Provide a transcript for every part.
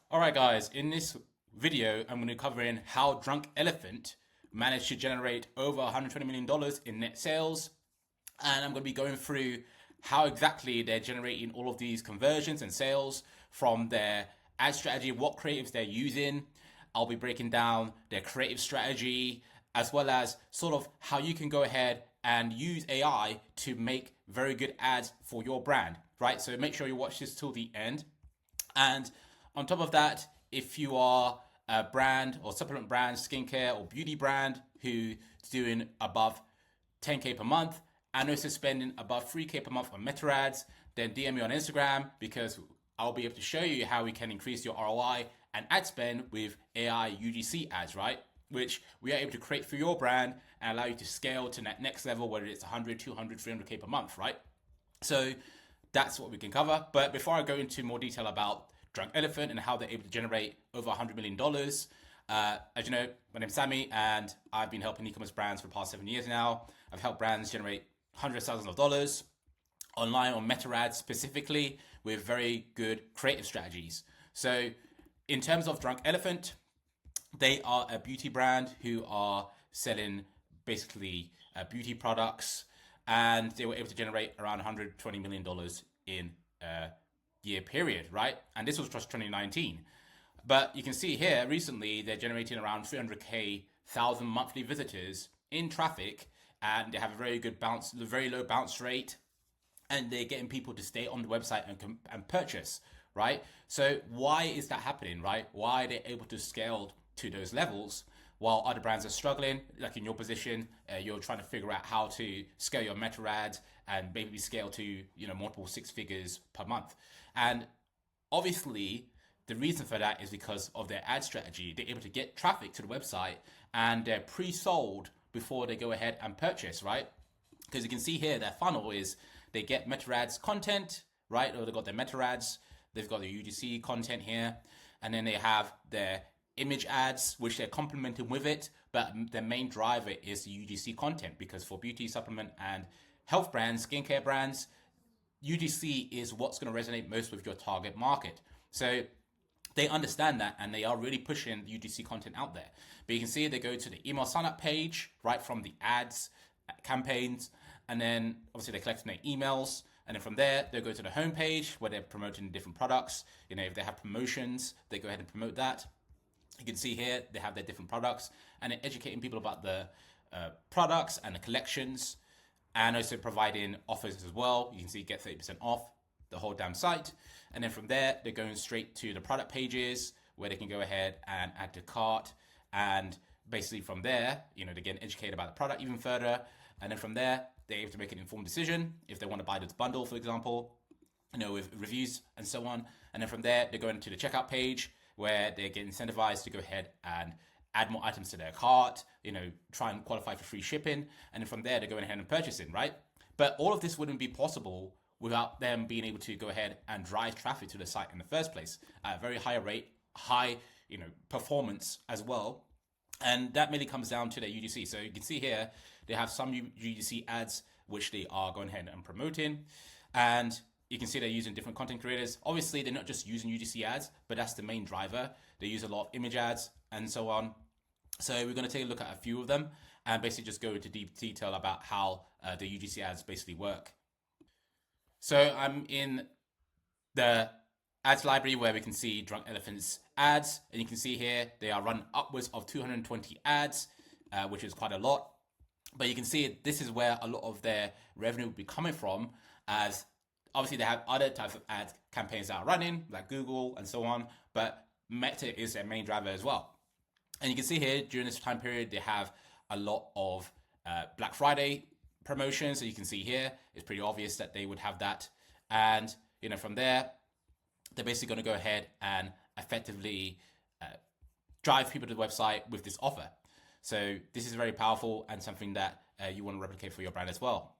Alright guys, in this video I'm going to cover in how Drunk Elephant managed to generate over $120 million in net sales, and I'm going to be going through how exactly they're generating all of these conversions and sales from their ad strategy, what creatives they're using. I'll be breaking down their creative strategy as well as sort of how you can go ahead and use AI to make very good ads for your brand, right? So make sure you watch this till the end. And on top of that, if you are a brand or supplement brand, skincare or beauty brand who's doing above 10K per month and also spending above 3K per month on meta ads, then DM me on Instagram because I'll be able to show you how we can increase your ROI and ad spend with AI UGC ads, right? Which we are able to create for your brand and allow you to scale to that next level, whether it's 100, 200, 300K per month, right? So that's what we can cover. But before I go into more detail about Drunk Elephant and how they're able to generate over $100 million, as you know, my name's Sammy and I've been helping e-commerce brands for the past 7 years now. I've helped brands generate hundreds of thousands of dollars online on meta ads specifically with very good creative strategies. So in terms of Drunk Elephant, they are a beauty brand who are selling basically beauty products, and they were able to generate around $120 million in a year period, right? And this was just 2019. But you can see here recently they're generating around 300K thousand monthly visitors in traffic, and they have a very good bounce, very low bounce rate, and they're getting people to stay on the website and purchase, right? So why is that happening, right? Why are they able to scale to those levels while other brands are struggling? Like in your position, you're trying to figure out how to scale your meta ads and maybe scale to multiple six figures per month. And obviously, the reason for that is because of their ad strategy. They're able to get traffic to the website and they're pre-sold before they go ahead and purchase, right? Because you can see here, their funnel is they get meta ads content, right? Or they've got their meta ads, they've got the UGC content here, and then they have their image ads, which they're complementing with it. But the main driver is the UGC content, because for beauty, supplement, and health brands, skincare brands, UGC is what's going to resonate most with your target market. So they understand that and they are really pushing UGC content out there. But you can see they go to the email sign up page right from the ads campaigns, and then obviously they're collecting their emails, and then from there they go to the homepage where they're promoting different products. If they have promotions, they go ahead and promote that. You can see here they have their different products and they're educating people about the products and the collections, and also providing offers as well. You can see get 30% off the whole damn site. And then from there, they're going straight to the product pages where they can go ahead and add to cart. And basically from there, they're getting educated about the product even further. And then from there, they're able to make an informed decision if they want to buy this bundle, for example, with reviews and so on. And then from there, they're going to the checkout page where they get incentivized to go ahead and add more items to their cart, try and qualify for free shipping. And then from there, they're going ahead and purchasing, right? But all of this wouldn't be possible without them being able to go ahead and drive traffic to the site in the first place at a very high rate, high, performance as well. And that mainly comes down to their UGC. So you can see here, they have some UGC ads, which they are going ahead and promoting. And you can see they're using different content creators. Obviously, they're not just using UGC ads, but that's the main driver. They use a lot of image ads and so on. So we're going to take a look at a few of them and basically just go into deep detail about how the UGC ads basically work. So I'm in the ads library where we can see Drunk Elephant's ads, and you can see here they are run upwards of 220 ads, which is quite a lot. But you can see this is where a lot of their revenue will be coming from, as obviously they have other types of ad campaigns that are running, like Google and so on, but Meta is their main driver as well. And you can see here during this time period, they have a lot of Black Friday promotions. So you can see here, it's pretty obvious that they would have that. And, from there, they're basically going to go ahead and effectively drive people to the website with this offer. So this is very powerful and something that you want to replicate for your brand as well.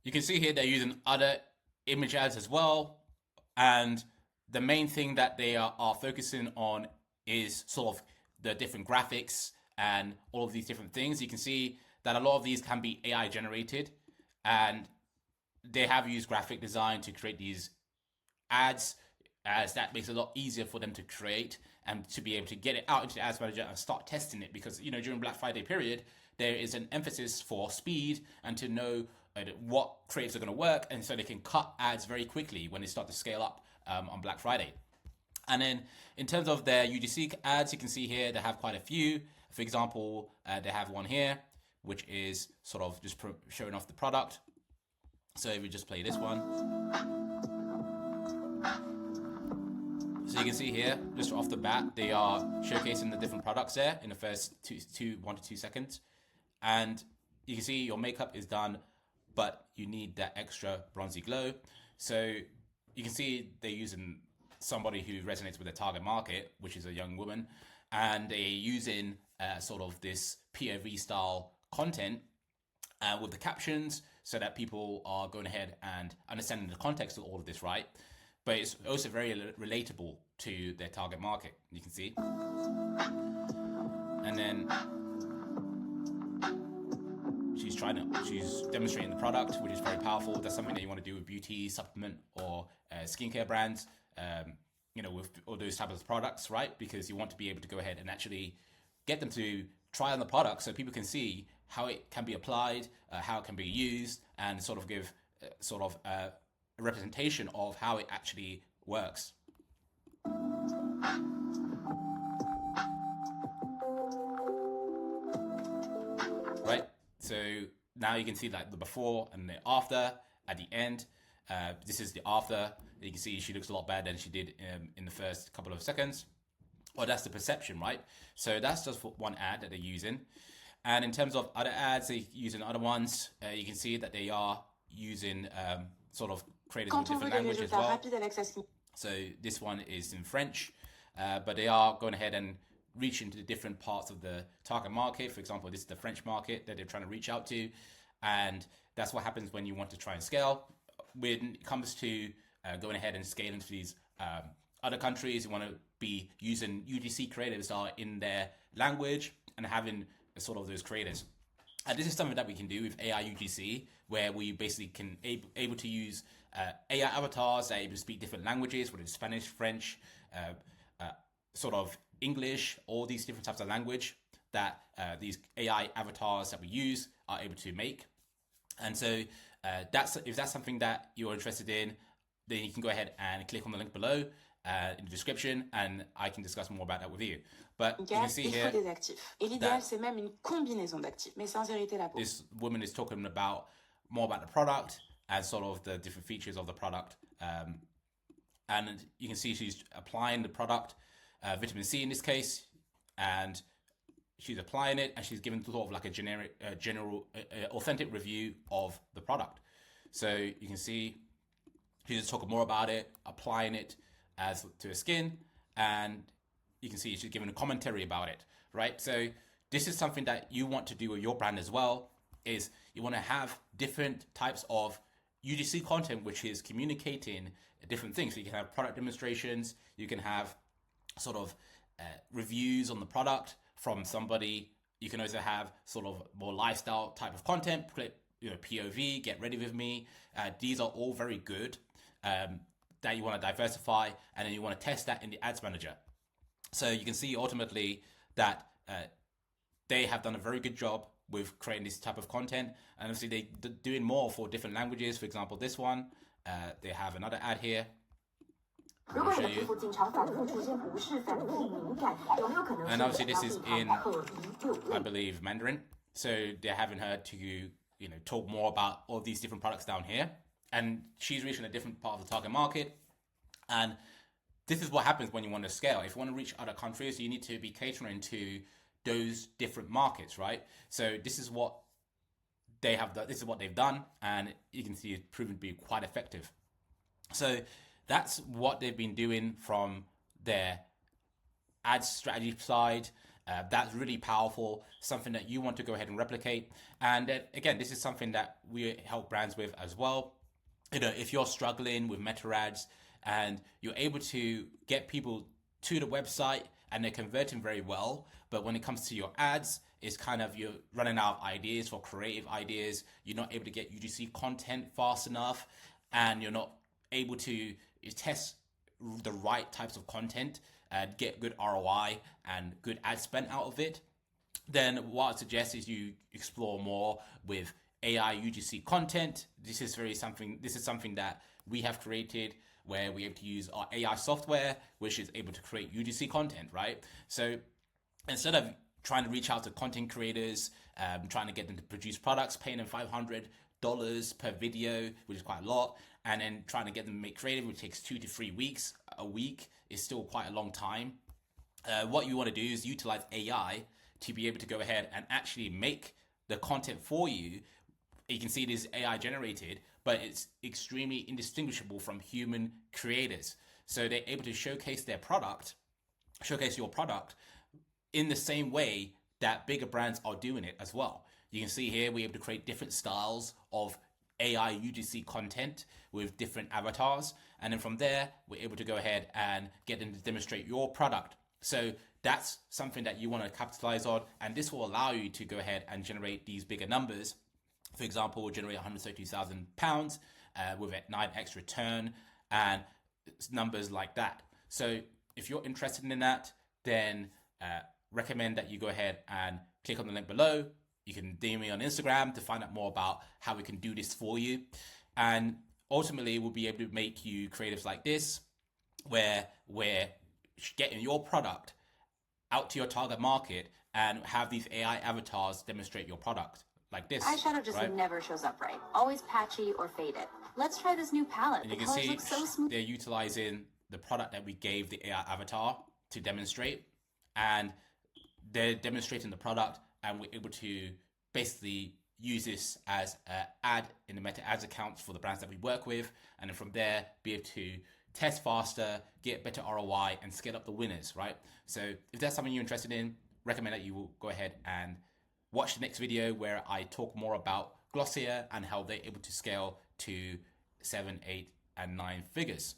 You can see here they're using other image ads as well. And the main thing that they are focusing on is sort of the different graphics and all of these different things. You can see that a lot of these can be AI generated, and they have used graphic design to create these ads as that makes it a lot easier for them to create and to be able to get it out into the ads manager and start testing it. Because during Black Friday period, there is an emphasis for speed and to know what creatives are going to work, and so they can cut ads very quickly when they start to scale up on Black Friday. And then in terms of their UGC ads, you can see here they have quite a few. For example, they have one here, which is sort of just showing off the product. So if we just play this one. So you can see here, just off the bat, they are showcasing the different products there in the first 1 to 2 seconds. And you can see your makeup is done, but you need that extra bronzy glow. So you can see they're using somebody who resonates with their target market, which is a young woman, and they're using sort of this POV style content with the captions so that people are going ahead and understanding the context of all of this, right? But it's also very relatable to their target market, you can see. And then she's demonstrating the product, which is very powerful. That's something that you want to do with beauty, supplement, or skincare brands, with all those types of products, right? Because you want to be able to go ahead and actually get them to try on the product so people can see how it can be applied, how it can be used, and sort of give a representation of how it actually works. Right? So now you can see like the before and the after at the end. This is the after. You can see she looks a lot better than she did in the first couple of seconds. Well, that's the perception, right? So that's just for one ad that they're using. And in terms of other ads, they're using other ones. You can see that they are using sort of creators with different language as well. So this one is in French, but they are going ahead and reach into the different parts of the target market. For example, this is the French market that they're trying to reach out to. And that's what happens when you want to try and scale. When it comes to going ahead and scaling into these other countries, you want to be using UGC creatives that are in their language and having sort of those creators. And this is something that we can do with AI UGC, where we basically can able to use AI avatars that are able to speak different languages, whether it's Spanish, French, sort of English, all these different types of language that these AI avatars that we use are able to make. And so if that's something that you're interested in, then you can go ahead and click on the link below in the description, and I can discuss more about that with you. But you can see here this woman is talking about more about the product and sort of the different features of the product. And you can see she's applying the product, vitamin C in this case, and she's applying it, and she's giving sort of like a general, authentic review of the product. So you can see she's just talking more about it, applying it to her skin, and you can see she's giving a commentary about it, right? So this is something that you want to do with your brand as well, is you want to have different types of UGC content, which is communicating different things. So you can have product demonstrations, you can have sort of reviews on the product from somebody. You can also have sort of more lifestyle type of content, POV, get ready with me. These are all very good that you want to diversify, and then you want to test that in the ads manager. So you can see ultimately that they have done a very good job with creating this type of content, and obviously they're doing more for different languages. For example, this one, they have another ad here. I'll show you. And obviously this is in, I believe, Mandarin. So they're having her to, talk more about all these different products down here. And she's reaching a different part of the target market. And this is what happens when you want to scale. If you want to reach other countries, you need to be catering to those different markets, right? So this is what they have done. This is what they've done, and you can see it's proven to be quite effective. So that's what they've been doing from their ad strategy side. That's really powerful, something that you want to go ahead and replicate. And again, this is something that we help brands with as well. If you're struggling with meta ads and you're able to get people to the website and they're converting very well, but when it comes to your ads, it's kind of you're running out of ideas for creative ideas. You're not able to get UGC content fast enough, and you're not able to test the right types of content and get good ROI and good ad spend out of it, then what I suggest is you explore more with AI UGC content. This is something that we have created, where we're able to use our AI software, which is able to create UGC content, right? So instead of trying to reach out to content creators, trying to get them to produce products, paying them $500 per video, which is quite a lot, and then trying to get them to make creative, which takes 2 to 3 weeks. A week is still quite a long time. What you want to do is utilize AI to be able to go ahead and actually make the content for you. You can see it is AI generated, but it's extremely indistinguishable from human creators. So they're able to showcase your product in the same way that bigger brands are doing it as well. You can see here we're able to create different styles of AI UGC content with different avatars. And then from there, we're able to go ahead and get them to demonstrate your product. So that's something that you want to capitalize on. And this will allow you to go ahead and generate these bigger numbers. For example, we'll generate £132,000 with a 9x return and numbers like that. So if you're interested in that, then recommend that you go ahead and click on the link below. You can DM me on Instagram to find out more about how we can do this for you. And ultimately, we'll be able to make you creatives like this, where we're getting your product out to your target market and have these AI avatars demonstrate your product like this. Eyeshadow just never shows up right. Always patchy or faded. Let's try this new palette. And you can see so smooth. They're utilizing the product that we gave the AI avatar to demonstrate, and they're demonstrating the product, and we're able to basically use this as an ad in the Meta Ads accounts for the brands that we work with, and then from there be able to test faster, get better ROI, and scale up the winners, right? So if that's something you're interested in, recommend that you will go ahead and watch the next video where I talk more about Glossier and how they're able to scale to 7, 8, and 9 figures.